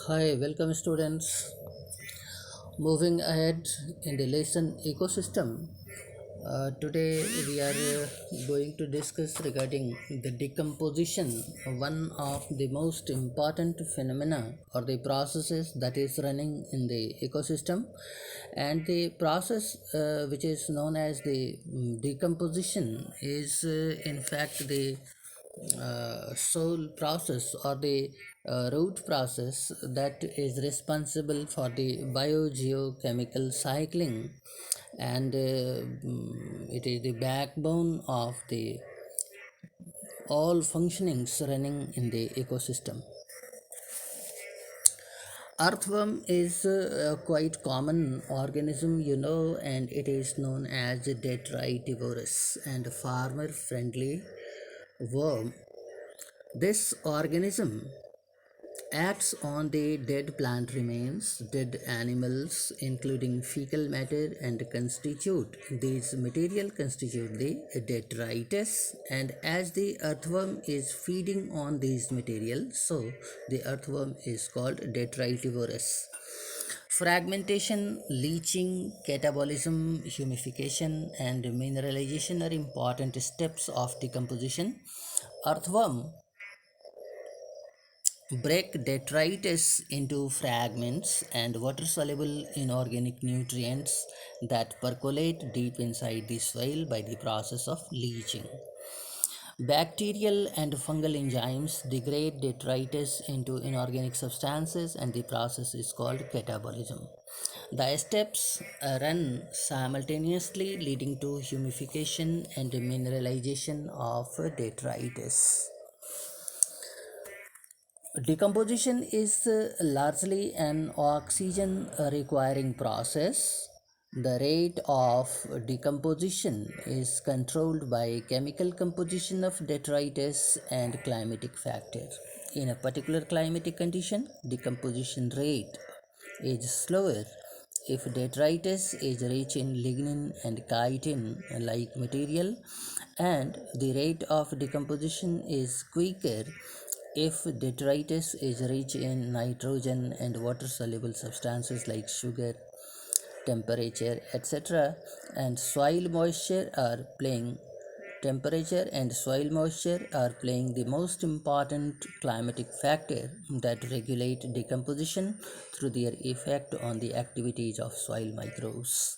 Hi, welcome students. Moving ahead in the lesson ecosystem. Today we are going to discuss regarding the decomposition, one of the most important phenomena or the processes that is running in the ecosystem, and the process which is known as the decomposition is in fact the soul process or the root process that is responsible for the biogeochemical cycling, and it is the backbone of the all functionings running in the ecosystem. Earthworm is a quite common organism, and it is known as detritivorous and farmer friendly worm. This organism acts on the dead plant remains, dead animals, including fecal matter, and constitute these material constitute the detritus. And as the earthworm is feeding on these materials, so the earthworm is called detritivorous. Fragmentation, leaching, catabolism, humification, and mineralization are important steps of decomposition. Earthworm break detritus into fragments and water soluble inorganic nutrients that percolate deep inside the soil by the process of leaching. Bacterial and fungal enzymes degrade detritus into inorganic substances, and the process is called catabolism. The steps run simultaneously, leading to humification and mineralization of detritus. Decomposition is largely an oxygen requiring process. The rate of decomposition is controlled by chemical composition of detritus and climatic factor. In a particular climatic condition, decomposition rate is slower if detritus is rich in lignin and chitin like material, and the rate of decomposition is quicker if detritus is rich in nitrogen and water soluble substances like sugar, temperature, etc., and soil moisture are playing temperature and soil moisture are playing the most important climatic factor that regulate decomposition through their effect on the activities of soil microbes.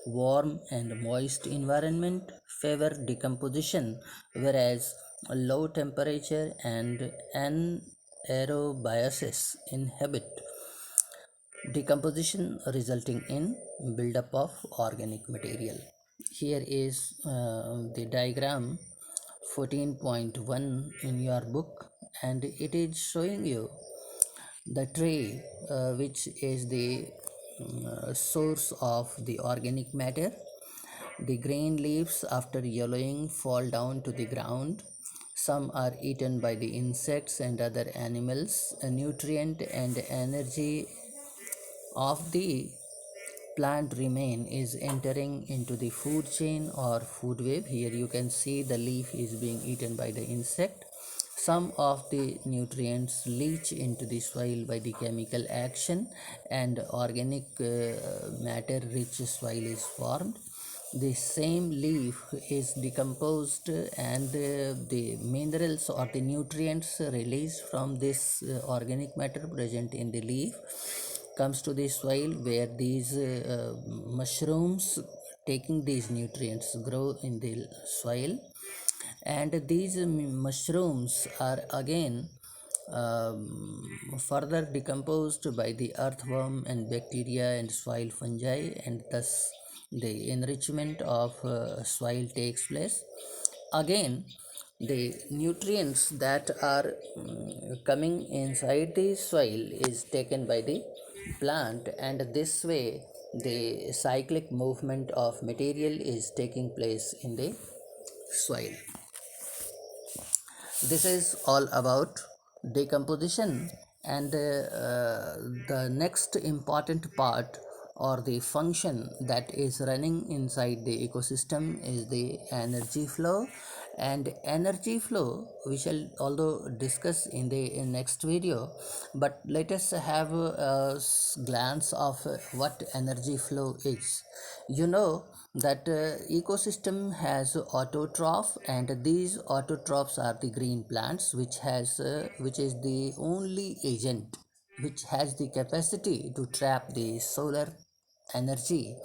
Warm and moist environment favor decomposition, whereas a low temperature and anaerobiosis inhibit decomposition, resulting in buildup of organic material. Here is the diagram 14.1 in your book, and it is showing you the tree, which is the source of the organic matter. The green leaves, after yellowing, fall down to the ground. Some are eaten by the insects and other animals. A nutrient and energy of the plant remain is entering into the food chain or food web. Here you can see the leaf is being eaten by the insect. Some of the nutrients leach into the soil by the chemical action, and organic matter rich soil is formed. The same leaf is decomposed, and the minerals or the nutrients released from this organic matter present in the leaf comes to the soil, where these mushrooms taking these nutrients grow in the soil, and these mushrooms are again further decomposed by the earthworm and bacteria and soil fungi, and thus the enrichment of soil takes place. Again, the nutrients that are coming inside the soil is taken by the plant, and this way the cyclic movement of material is taking place in the soil. This is all about decomposition, and the next important part or the function that is running inside the ecosystem is the energy flow. And energy flow we shall although discuss in the next video, but let us have a glance of what energy flow is. You know that ecosystem has autotroph, and these autotrophs are the green plants, which is the only agent which has the capacity to trap the solar energy,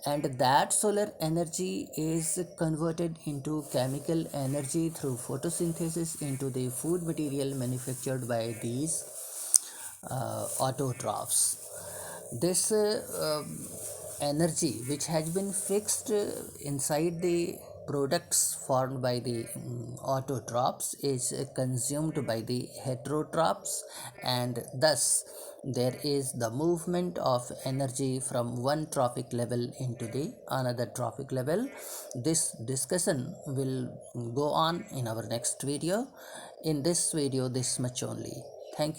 and that solar energy is converted into chemical energy through photosynthesis into the food material manufactured by these autotrophs. This energy, which has been fixed inside the products formed by the autotrophs, is consumed by the heterotrophs, and thus there is the movement of energy from one trophic level into the another trophic level. This discussion will go on in our next video. In this video, this much only. Thank you.